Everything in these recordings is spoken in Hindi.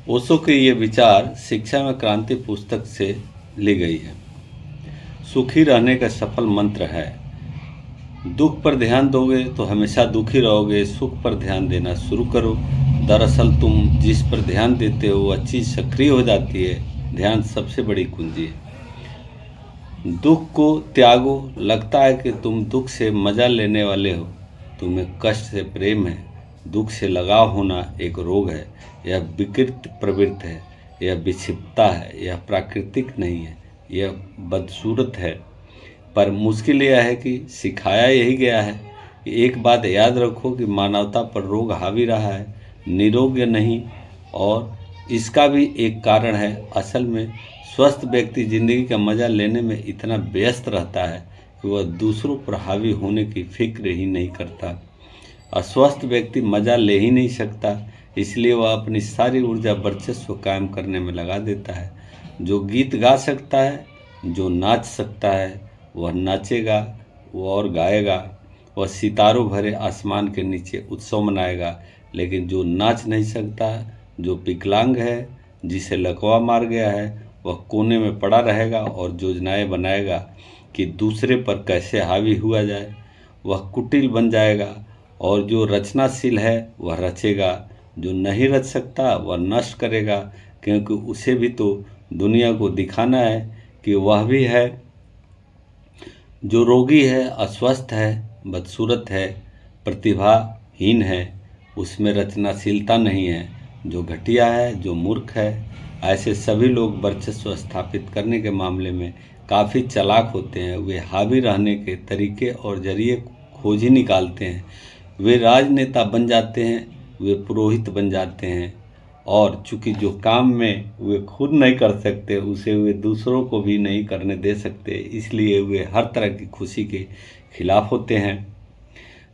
ओशो के ये विचार शिक्षा में क्रांति पुस्तक से ली गई है। सुखी रहने का सफल मंत्र है, दुख पर ध्यान दोगे तो हमेशा दुखी रहोगे, सुख पर ध्यान देना शुरू करो। दरअसल तुम जिस पर ध्यान देते हो वह चीज़ सक्रिय हो जाती है। ध्यान सबसे बड़ी कुंजी है। दुख को त्यागो। लगता है कि तुम दुख से मजा लेने वाले हो, तुम्हें कष्ट से प्रेम है। दुख से लगाव होना एक रोग है, यह विकृत प्रवृत्ति है, यह विक्षिप्तता है, यह प्राकृतिक नहीं है, यह बदसूरत है। पर मुश्किल यह है कि सिखाया यही गया है कि एक बात याद रखो कि मानवता पर रोग हावी रहा है, निरोग नहीं। और इसका भी एक कारण है, असल में स्वस्थ व्यक्ति जिंदगी का मजा लेने में इतना व्यस्त रहता है कि वह दूसरों पर हावी होने की फिक्र ही नहीं करता। अस्वस्थ व्यक्ति मजा ले ही नहीं सकता, इसलिए वह अपनी सारी ऊर्जा वर्चस्व कायम करने में लगा देता है। जो गीत गा सकता है, जो नाच सकता है, वह नाचेगा, वह और गाएगा, वह सितारों भरे आसमान के नीचे उत्सव मनाएगा। लेकिन जो नाच नहीं सकता, जो विकलांग है, जिसे लकवा मार गया है, वह कोने में पड़ा रहेगा और योजनाएं बनाएगा कि दूसरे पर कैसे हावी हुआ जाए। वह कुटिल बन जाएगा और जो रचनाशील है वह रचेगा, जो नहीं रच सकता वह नष्ट करेगा, क्योंकि उसे भी तो दुनिया को दिखाना है कि वह भी है। जो रोगी है, अस्वस्थ है, बदसूरत है, प्रतिभाहीन है, उसमें रचनाशीलता नहीं है। जो घटिया है, जो मूर्ख है, ऐसे सभी लोग वर्चस्व स्थापित करने के मामले में काफ़ी चालाक होते हैं। वे हावी रहने के तरीके और जरिए खोज ही निकालते हैं। वे राजनेता बन जाते हैं, वे पुरोहित बन जाते हैं, और चूंकि जो काम में वे खुद नहीं कर सकते उसे वे दूसरों को भी नहीं करने दे सकते, इसलिए वे हर तरह की खुशी के खिलाफ होते हैं।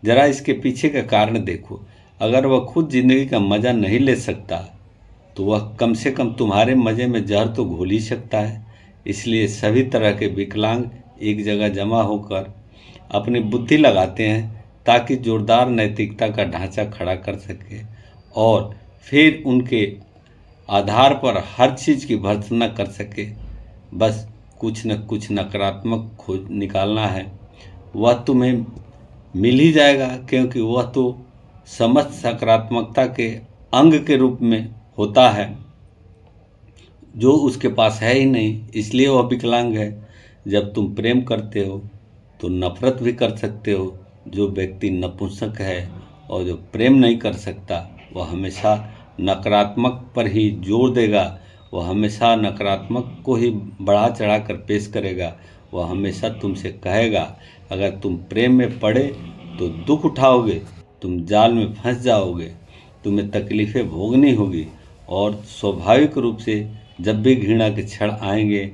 जरा इसके पीछे का कारण देखो। अगर वह खुद जिंदगी का मजा नहीं ले सकता तो वह कम से कम तुम्हारे मजे में जहर तो घोल ही सकता है। इसलिए सभी तरह के विकलांग एक जगह जमा होकर अपनी बुद्धि लगाते हैं ताकि जोरदार नैतिकता का ढांचा खड़ा कर सके और फिर उनके आधार पर हर चीज़ की भर्त्सना कर सके। बस कुछ न कुछ नकारात्मक खोज निकालना है, वह तुम्हें मिल ही जाएगा, क्योंकि वह तो समस्त सकारात्मकता के अंग के रूप में होता है जो उसके पास है ही नहीं, इसलिए वह विकलांग है। जब तुम प्रेम करते हो तो नफरत भी कर सकते हो। जो व्यक्ति नपुंसक है और जो प्रेम नहीं कर सकता वह हमेशा नकारात्मक पर ही जोर देगा, वह हमेशा नकारात्मक को ही बढ़ा चढ़ा कर पेश करेगा। वह हमेशा तुमसे कहेगा अगर तुम प्रेम में पड़े तो दुख उठाओगे, तुम जाल में फंस जाओगे, तुम्हें तकलीफ़ें भोगनी होगी, और स्वाभाविक रूप से जब भी घृणा के क्षण आएंगे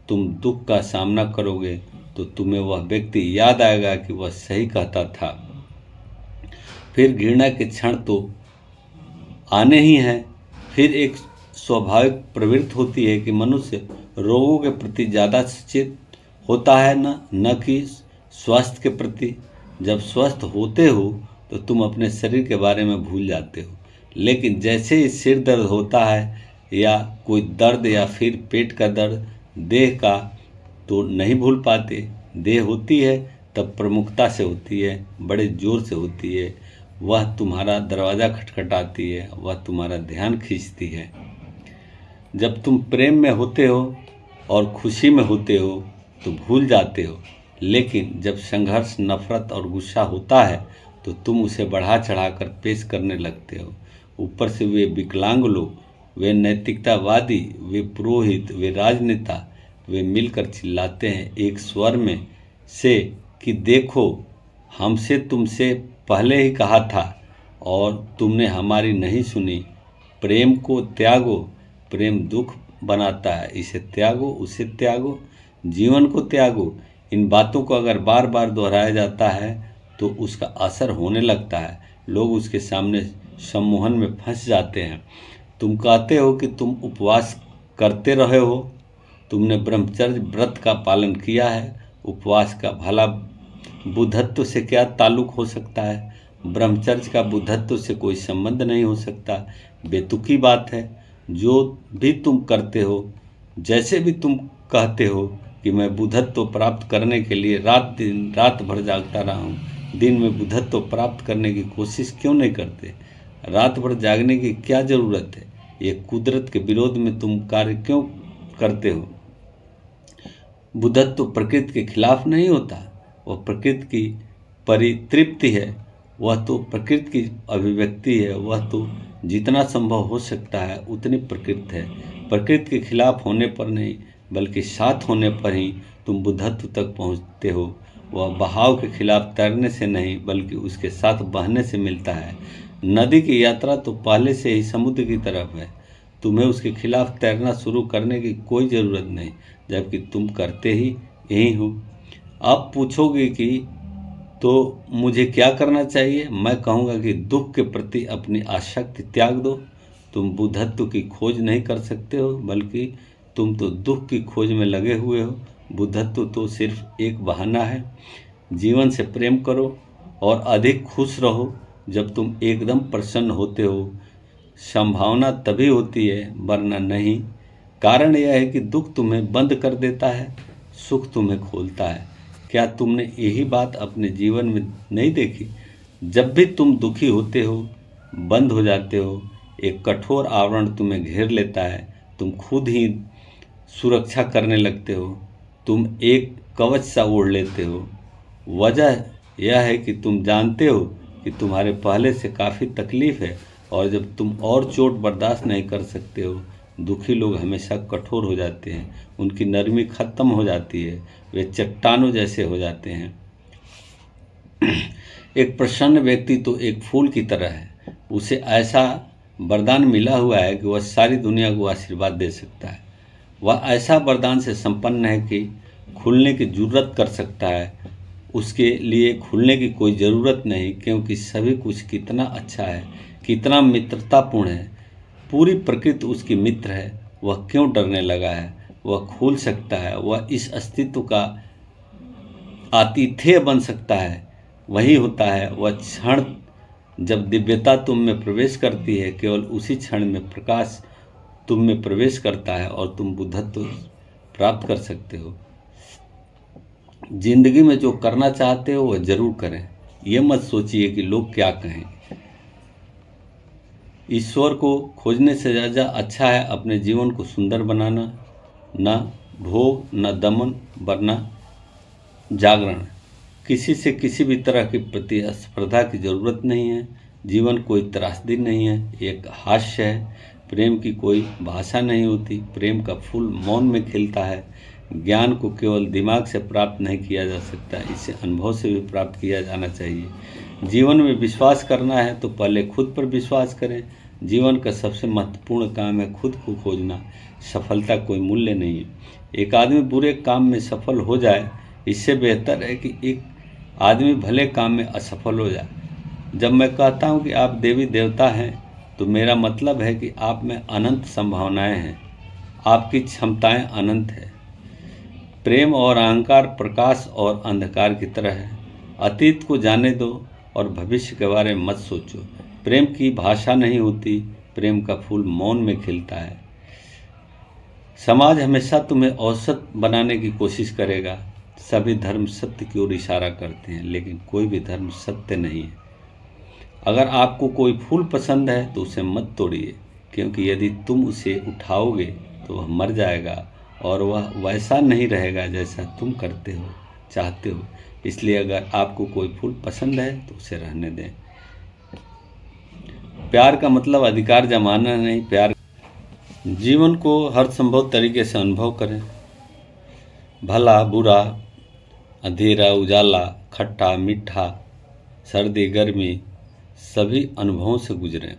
तुम दुख का सामना करोगे तो तुम्हें वह व्यक्ति याद आएगा कि वह सही कहता था। फिर घृणा के क्षण तो आने ही हैं। फिर एक स्वाभाविक प्रवृत्ति होती है कि मनुष्य रोगों के प्रति ज़्यादा सचेत होता है न कि स्वास्थ्य के प्रति। जब स्वस्थ होते हो तो तुम अपने शरीर के बारे में भूल जाते हो, लेकिन जैसे ही सिर दर्द होता है या कोई दर्द या फिर पेट का दर्द, देह का तो नहीं भूल पाते। देह होती है तब प्रमुखता से होती है, बड़े जोर से होती है। वह तुम्हारा दरवाज़ा खटखटाती है, वह तुम्हारा ध्यान खींचती है। जब तुम प्रेम में होते हो और खुशी में होते हो तो भूल जाते हो, लेकिन जब संघर्ष, नफरत और गुस्सा होता है तो तुम उसे बढ़ा चढ़ाकर पेश करने लगते हो। ऊपर से वे विकलांग लोग, वे नैतिकतावादी, वे पुरोहित, वे राजनेता, वे मिलकर चिल्लाते हैं एक स्वर में से कि देखो, हमसे तुमसे पहले ही कहा था और तुमने हमारी नहीं सुनी। प्रेम को त्यागो, प्रेम दुख बनाता है, इसे त्यागो, उसे त्यागो, जीवन को त्यागो। इन बातों को अगर बार बार दोहराया जाता है तो उसका असर होने लगता है। लोग उसके सामने सम्मोहन में फंस जाते हैं। तुम कहते हो कि तुम उपवास करते रहे हो, तुमने ब्रह्मचर्य व्रत का पालन किया है। उपवास का भला बुद्धत्व से क्या ताल्लुक हो सकता है? ब्रह्मचर्य का बुद्धत्व से कोई संबंध नहीं हो सकता। बेतुकी बात है। जो भी तुम करते हो, जैसे भी तुम कहते हो कि मैं बुद्धत्व प्राप्त करने के लिए रात भर जागता रहा हूँ, दिन में बुद्धत्व प्राप्त करने की कोशिश क्यों नहीं करते? रात भर जागने की क्या ज़रूरत है? ये कुदरत के विरोध में तुम कार्य क्यों करते हो? बुद्धत्व प्रकृति के खिलाफ नहीं होता, वह प्रकृति की परितृप्ति है, वह तो प्रकृति की अभिव्यक्ति है, वह तो जितना संभव हो सकता है उतनी प्रकृति है। प्रकृति के खिलाफ होने पर नहीं बल्कि साथ होने पर ही तुम बुद्धत्व तक पहुँचते हो। वह बहाव के खिलाफ तैरने से नहीं बल्कि उसके साथ बहने से मिलता है। नदी की यात्रा तो पहले से ही समुद्र की तरफ है, तुम्हें उसके खिलाफ तैरना शुरू करने की कोई ज़रूरत नहीं, जबकि तुम करते ही यही हो। आप पूछोगे कि तो मुझे क्या करना चाहिए? मैं कहूँगा कि दुख के प्रति अपनी आसक्ति त्याग दो। तुम बुद्धत्व की खोज नहीं कर सकते हो, बल्कि तुम तो दुख की खोज में लगे हुए हो। बुद्धत्व तो सिर्फ एक बहाना है। जीवन से प्रेम करो और अधिक खुश रहो जब तुम एकदम प्रसन्न होते हो। संभावना तभी होती है वरना नहीं। कारण यह है कि दुख तुम्हें बंद कर देता है, सुख तुम्हें खोलता है। क्या तुमने यही बात अपने जीवन में नहीं देखी? जब भी तुम दुखी होते हो, बंद हो जाते हो, एक कठोर आवरण तुम्हें घेर लेता है, तुम खुद ही सुरक्षा करने लगते हो, तुम एक कवच सा ओढ़ लेते हो। वजह यह है कि तुम जानते हो कि तुम्हारे पहले से काफ़ी तकलीफ है, और जब तुम और चोट बर्दाश्त नहीं कर सकते हो, दुखी लोग हमेशा कठोर हो जाते हैं, उनकी नरमी खत्म हो जाती है, वे चट्टानों जैसे हो जाते हैं। एक प्रसन्न व्यक्ति तो एक फूल की तरह है, उसे ऐसा वरदान मिला हुआ है कि वह सारी दुनिया को आशीर्वाद दे सकता है। वह ऐसा वरदान से संपन्न है कि खुलने की जरूरत कर सकता है। उसके लिए खुलने की कोई ज़रूरत नहीं, क्योंकि सभी कुछ कितना अच्छा है, कितना मित्रतापूर्ण है। पूरी प्रकृति उसकी मित्र है। वह क्यों डरने लगा है? वह खुल सकता है, वह इस अस्तित्व का आतिथ्य बन सकता है। वही होता है वह क्षण जब दिव्यता तुम में प्रवेश करती है। केवल उसी क्षण में प्रकाश तुम में प्रवेश करता है और तुम बुद्धत्व प्राप्त कर सकते हो। जिंदगी में जो करना चाहते हो वह जरूर करें। ये मत सोचिए कि लोग क्या कहें। ईश्वर को खोजने से ज़्यादा अच्छा है अपने जीवन को सुंदर बनाना। न भोग, न दमन, वरना जागरण। किसी से किसी भी तरह की प्रतिस्पर्धा की ज़रूरत नहीं है। जीवन कोई त्रासदी नहीं है, एक हास्य है। प्रेम की कोई भाषा नहीं होती। प्रेम का फूल मौन में खिलता है। ज्ञान को केवल दिमाग से प्राप्त नहीं किया जा सकता, इसे अनुभव से भी प्राप्त किया जाना चाहिए। जीवन में विश्वास करना है तो पहले खुद पर विश्वास करें। जीवन का सबसे महत्वपूर्ण काम है खुद को खोजना। सफलता कोई मूल्य नहीं है। एक आदमी बुरे काम में सफल हो जाए, इससे बेहतर है कि एक आदमी भले काम में असफल हो जाए। जब मैं कहता हूँ कि आप देवी देवता हैं, तो मेरा मतलब है कि आप में अनंत संभावनाएं हैं, आपकी क्षमताएं अनंत है। प्रेम और अहंकार प्रकाश और अंधकार की तरह है। अतीत को जाने दो और भविष्य के बारे में मत सोचो। प्रेम की भाषा नहीं होती, प्रेम का फूल मौन में खिलता है। समाज हमेशा तुम्हें औसत बनाने की कोशिश करेगा। सभी धर्म सत्य की ओर इशारा करते हैं, लेकिन कोई भी धर्म सत्य नहीं है। अगर आपको कोई फूल पसंद है तो उसे मत तोड़िए, क्योंकि यदि तुम उसे उठाओगे तो वह मर जाएगा और वह वैसा नहीं रहेगा जैसा तुम करते हो चाहते हो। इसलिए अगर आपको कोई फूल पसंद है तो उसे रहने दें। प्यार का मतलब अधिकार जमाना नहीं, प्यार जीवन को हर संभव तरीके से अनुभव करें। भला बुरा, अंधेरा उजाला, खट्टा मीठा, सर्दी गर्मी, सभी अनुभवों से गुजरें।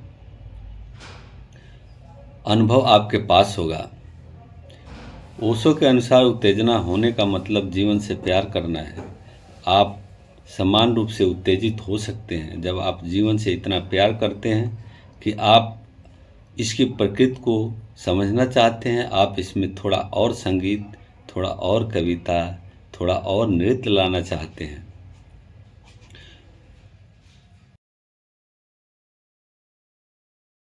अनुभव आपके पास होगा। ओशो के अनुसार उत्तेजना होने का मतलब जीवन से प्यार करना है। आप समान रूप से उत्तेजित हो सकते हैं जब आप जीवन से इतना प्यार करते हैं कि आप इसकी प्रकृति को समझना चाहते हैं। आप इसमें थोड़ा और संगीत, थोड़ा और कविता, थोड़ा और नृत्य लाना चाहते हैं।